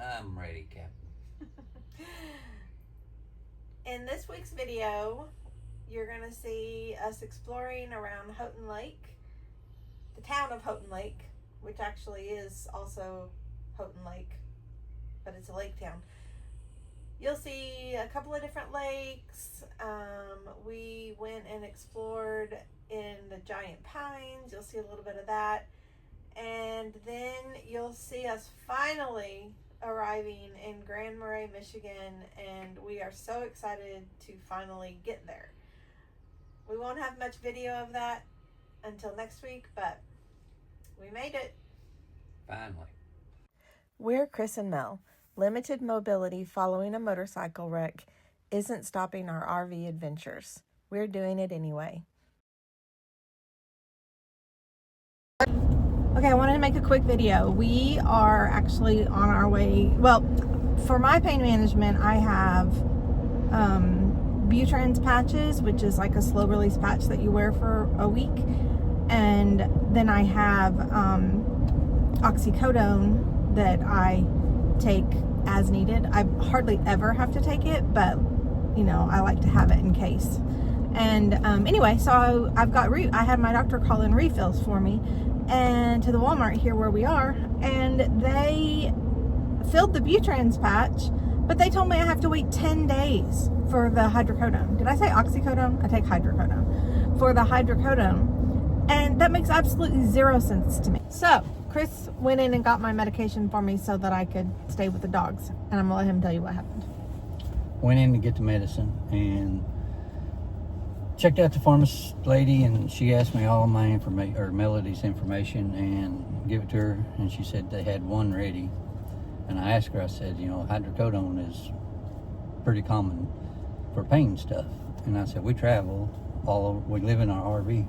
I'm ready, Captain. In this week's video, you're going to see us exploring around Houghton Lake, the town of Houghton Lake, which actually is also Houghton Lake, but it's a lake town. You'll see a couple of different lakes. We went and explored in the giant pines. You'll see a little bit of that. And then you'll see us finally arriving in Grand Marais, Michigan, and we are so excited to finally get there. We won't have much video of that until next week, but we made it. Finally. We're Chris and Mel. Limited mobility following a motorcycle wreck isn't stopping our RV adventures. We're doing it anyway. Okay, I wanted to make a quick video. We are actually on our way. Well, for my pain management, I have Butrans patches, which is like a slow release patch that you wear for a week. And then I have oxycodone that I take as needed. I hardly ever have to take it, but you know, I like to have it in case. And anyway, so I had my doctor call in refills for me, and to the Walmart here where we are, and they filled the Butrans patch, but they told me I have to wait 10 days for the hydrocodone. Did I say oxycodone? I take hydrocodone. For the hydrocodone. And that makes absolutely zero sense to me. So Chris went in and got my medication for me so that I could stay with the dogs, and I'm gonna let him tell you what happened. Went in to get the medicine and checked out the pharmacist lady, and she asked me all my information, or Melody's information, and give it to her, and she said they had one ready. And I asked her, I said, you know, hydrocodone is pretty common for pain stuff. And I said, we travel all over, we live in our RV.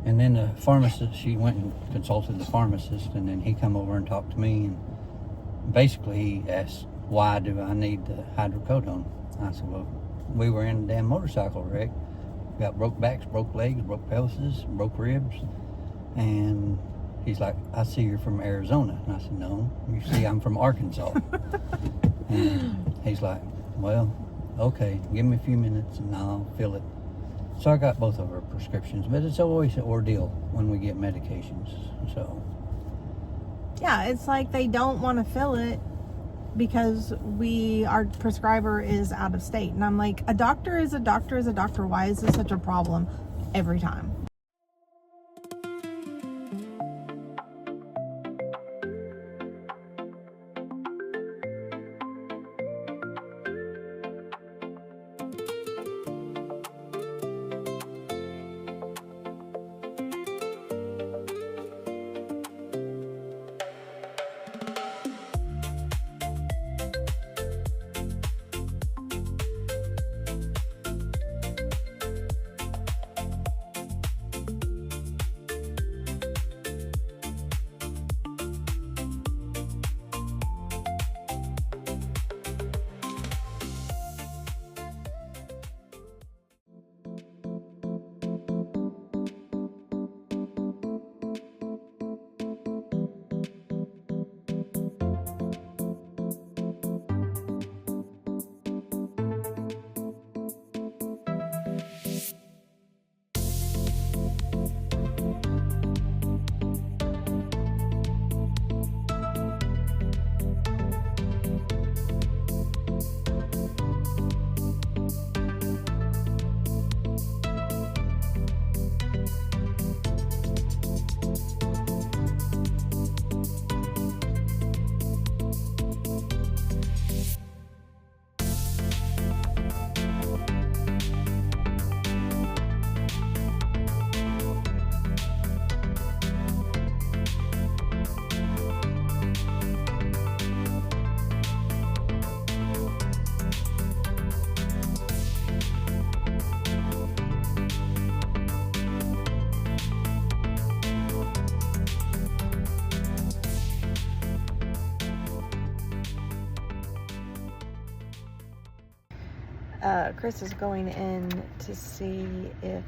And then the pharmacist, she went and consulted the pharmacist, and then he come over and talked to me, and basically he asked, why do I need the hydrocodone? I said, well, we were in a damn motorcycle wreck, got broke backs, broke legs, broke pelvises, broke ribs. And he's like, I see you're from Arizona. And I said, no, you see I'm from Arkansas. And he's like, well, okay, give me a few minutes and I'll fill it. So I got both of our prescriptions, but it's always an ordeal when we get medications. So yeah, it's like they don't want to fill it because our prescriber is out of state. And I'm like, a doctor is a doctor is a doctor. Why is this such a problem every time? Chris is going in to see if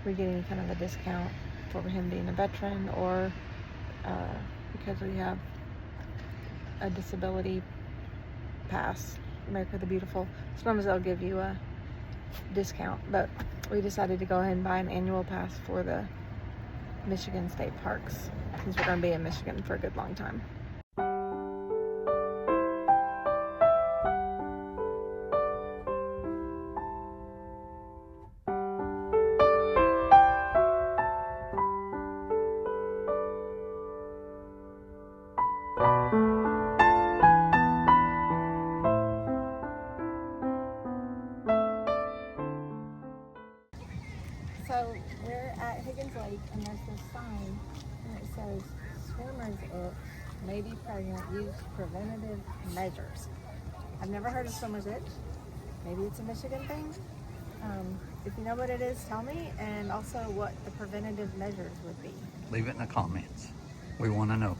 we get any kind of a discount for him being a veteran, or because we have a disability pass, America the Beautiful. Sometimes they'll give you a discount, but we decided to go ahead and buy an annual pass for the Michigan State Parks since we're going to be in Michigan for a good long time. So we're at Higgins Lake, and there's this sign, and it says, "Swimmers itch, may be pregnant, use preventative measures." I've never heard of swimmers itch. Maybe it's a Michigan thing. If you know what it is, tell me, and also what the preventative measures would be. Leave it in the comments. We want to know.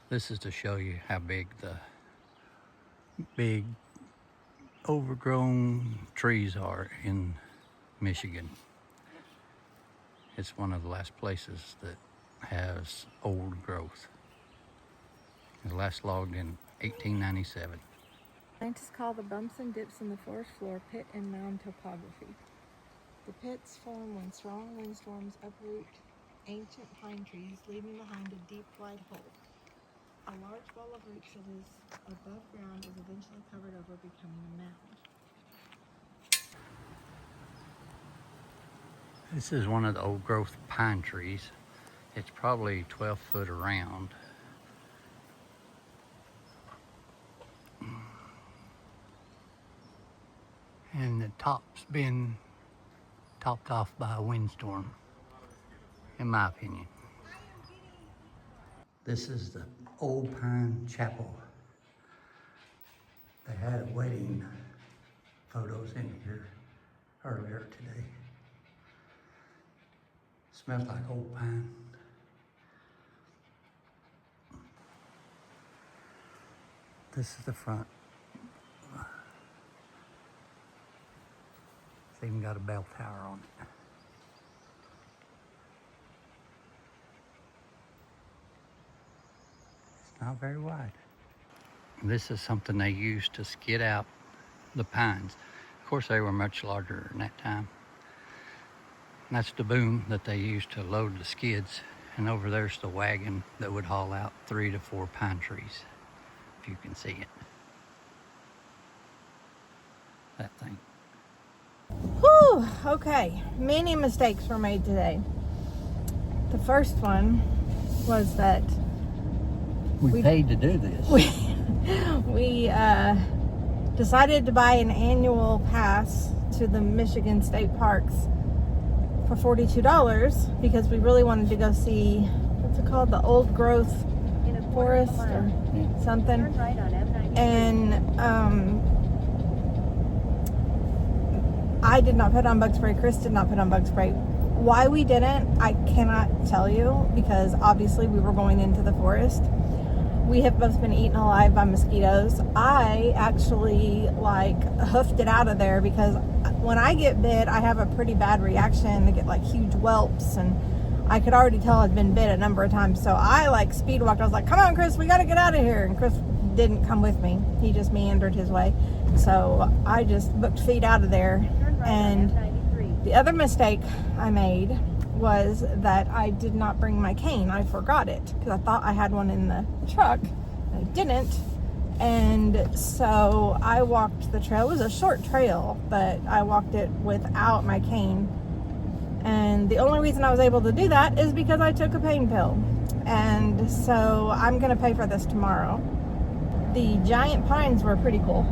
This is to show you how big the big overgrown trees are in Michigan. It's one of the last places that has old growth. It was last logged in 1897. Scientists call the bumps and dips in the forest floor pit and mound topography. The pits form when strong windstorms uproot ancient pine trees, leaving behind a deep, wide hole. A large ball of roots that is above ground is eventually covered over, becoming a mound. This is one of the old growth pine trees. It's probably 12 foot around. And the top's been topped off by a windstorm, in my opinion. This is the Old Pine Chapel. They had wedding photos in here earlier today. Smells like old pine. This is the front. It's even got a bell tower on it. It's not very wide. This is something they used to skid out the pines. Of course, they were much larger in that time. And that's the boom that they used to load the skids. And over there's the wagon that would haul out 3 to 4 pine trees, if you can see it. That thing. Whew, okay. Many mistakes were made today. The first one was that We paid to do this. we decided to buy an annual pass to the Michigan State Parks for $42 because we really wanted to go see, what's it called, the old growth forest or something. And I did not put on bug spray. Chris did not put on bug spray. Why we didn't, I cannot tell you, because obviously we were going into the forest. We have both been eaten alive by mosquitoes. I actually hoofed it out of there because when I get bit, I have a pretty bad reaction. I get huge whelps, and I could already tell I'd been bit a number of times. So I speed walked. I was like, "Come on, Chris, we got to get out of here." And Chris didn't come with me. He just meandered his way. So I just booked feet out of there. And the other mistake I made was that I did not bring my cane. I forgot it because I thought I had one in the truck. I didn't. And so I walked the trail. It was a short trail, but I walked it without my cane. And the only reason I was able to do that is because I took a pain pill. And so I'm going to pay for this tomorrow. The giant pines were pretty cool.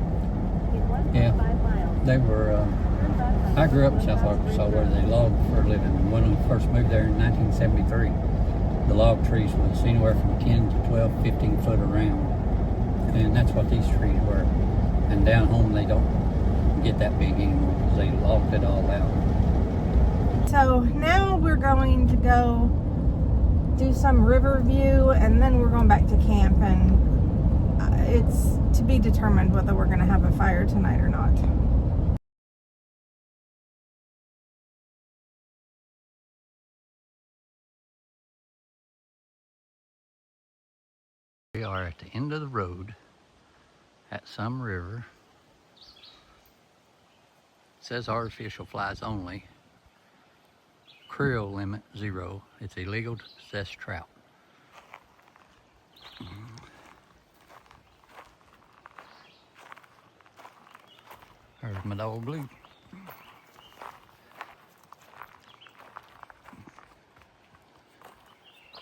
Yeah, they were, I grew up in South Arkansas where they logged for a living. When we first moved there in 1973, the log trees was anywhere from 10 to 12, 15 foot around. And that's what these trees were. And down home they don't get that big anymore because they logged it all out. So now we're going to go do some river view, and then we're going back to camp, and it's to be determined whether we're going to have a fire tonight or not. we are at the end of the road at some river. It says artificial flies only. Creel limit 0. It's illegal to possess trout. There's my dog Blue.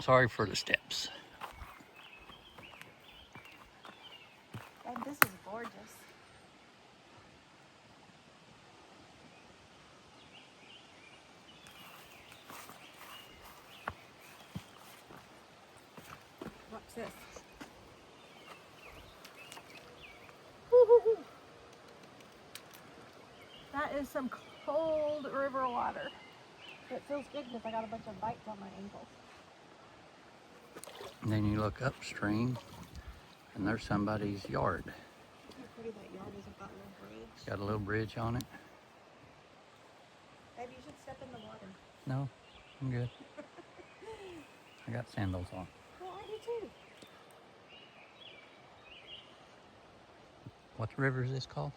Sorry for the steps. Oh, this is gorgeous. Watch this. Woo-hoo-hoo. That is some cold river water. It feels good because I got a bunch of bites on my ankles. And then you look upstream and there's somebody's yard. Look how pretty that yard is with that little bridge. It's got a little bridge on it. Maybe you should step in the water. No, I'm good. I got sandals on. Well, I do too. What river is this called?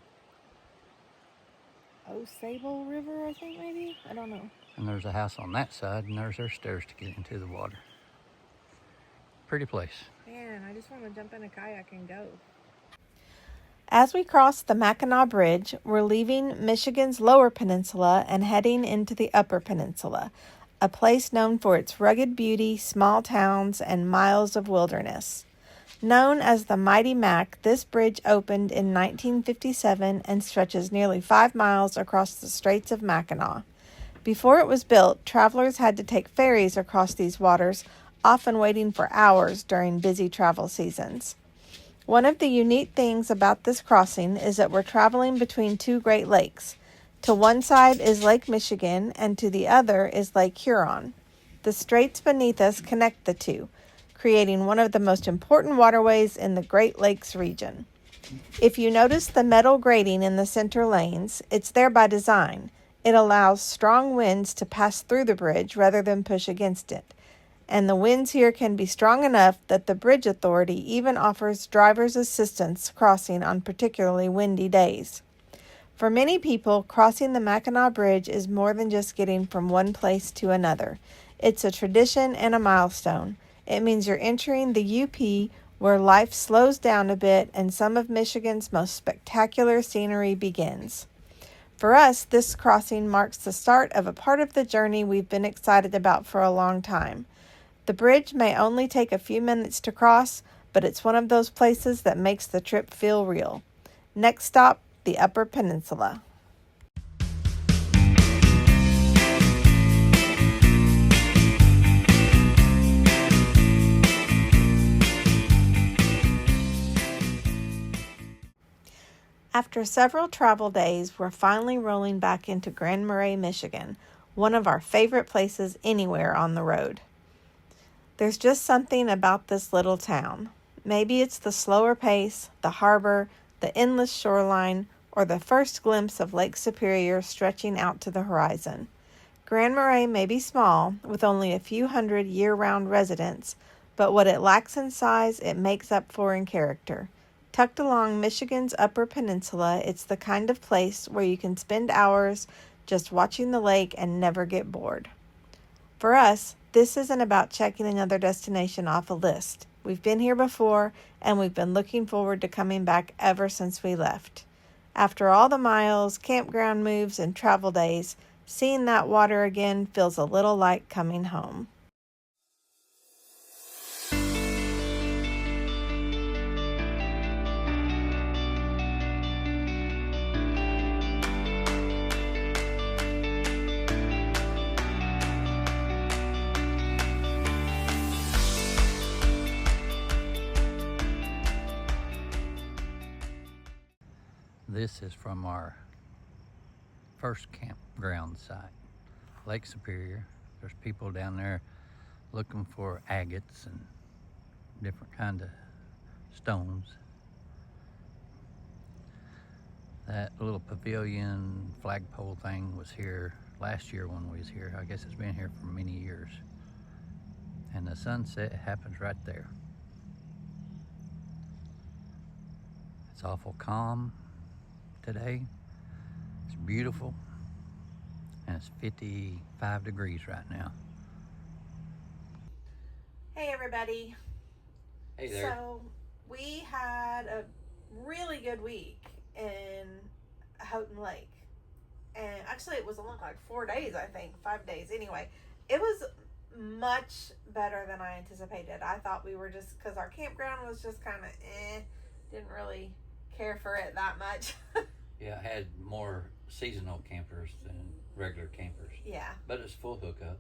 Sable River, I think, maybe? I don't know. And there's a house on that side, and there's their stairs to get into the water. Pretty place. Man, I just want to jump in a kayak and go. As we cross the Mackinac Bridge, we're leaving Michigan's Lower Peninsula and heading into the Upper Peninsula, a place known for its rugged beauty, small towns, and miles of wilderness. Known as the Mighty Mac, this bridge opened in 1957 and stretches nearly 5 miles across the Straits of Mackinac. Before it was built, travelers had to take ferries across these waters, often waiting for hours during busy travel seasons. One of the unique things about this crossing is that we're traveling between two Great Lakes. To one side is Lake Michigan, and to the other is Lake Huron. The straits beneath us connect the two, creating one of the most important waterways in the Great Lakes region. If you notice the metal grating in the center lanes, it's there by design. It allows strong winds to pass through the bridge rather than push against it. And the winds here can be strong enough that the bridge authority even offers driver's assistance crossing on particularly windy days. For many people, crossing the Mackinac Bridge is more than just getting from one place to another. It's a tradition and a milestone. It means you're entering the UP, where life slows down a bit and some of Michigan's most spectacular scenery begins. For us, this crossing marks the start of a part of the journey we've been excited about for a long time. The bridge may only take a few minutes to cross, but it's one of those places that makes the trip feel real. Next stop, the Upper Peninsula. After several travel days, we're finally rolling back into Grand Marais, Michigan, one of our favorite places anywhere on the road. There's just something about this little town. Maybe it's the slower pace, the harbor, the endless shoreline, or the first glimpse of Lake Superior stretching out to the horizon. Grand Marais may be small, with only a few hundred year-round residents, but what it lacks in size, it makes up for in character. Tucked along Michigan's Upper Peninsula, it's the kind of place where you can spend hours just watching the lake and never get bored. For us, this isn't about checking another destination off a list. We've been here before, and we've been looking forward to coming back ever since we left. After all the miles, campground moves, and travel days, seeing that water again feels a little like coming home. This is from our first campground site, Lake Superior. There's people down there looking for agates and different kind of stones. That little pavilion flagpole thing was here last year when we was here. I guess it's been here for many years. And the sunset happens right there. awful calm today. It's beautiful. And it's 55 degrees right now. Hey everybody. Hey there. So we had a really good week in Houghton Lake. And actually it was only like 4 days, I think, 5 days. Anyway, it was much better than I anticipated. I thought we were just, because our campground was just kind of didn't really care for it that much. Yeah, I had more seasonal campers than regular campers. Yeah. But it's full hookup,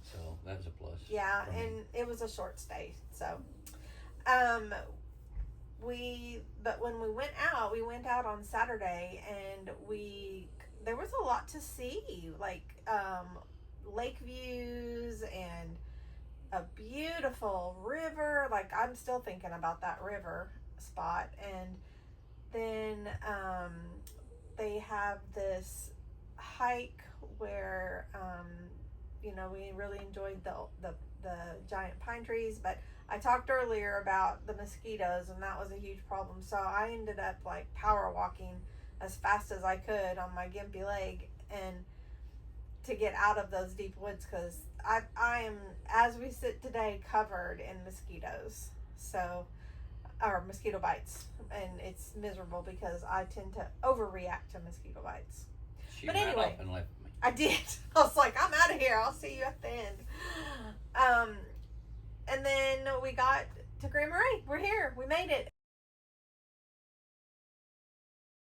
so that's a plus. Yeah, for me. and it was a short stay. So, but when we went out on Saturday, and there was a lot to see, like lake views and a beautiful river. Like, I'm still thinking about that river spot. And then they have this hike where we really enjoyed the giant pine trees. But I talked earlier about the mosquitoes, and that was a huge problem. So I ended up like power walking as fast as I could on my gimpy leg and to get out of those deep woods, because I am, as we sit today, covered in mosquitoes, or mosquito bites, and it's miserable because I tend to overreact to mosquito bites. But anyway, off and left me. I did. I was like, I'm out of here. I'll see you at the end. And then we got to Grand Marais. We're here. We made it.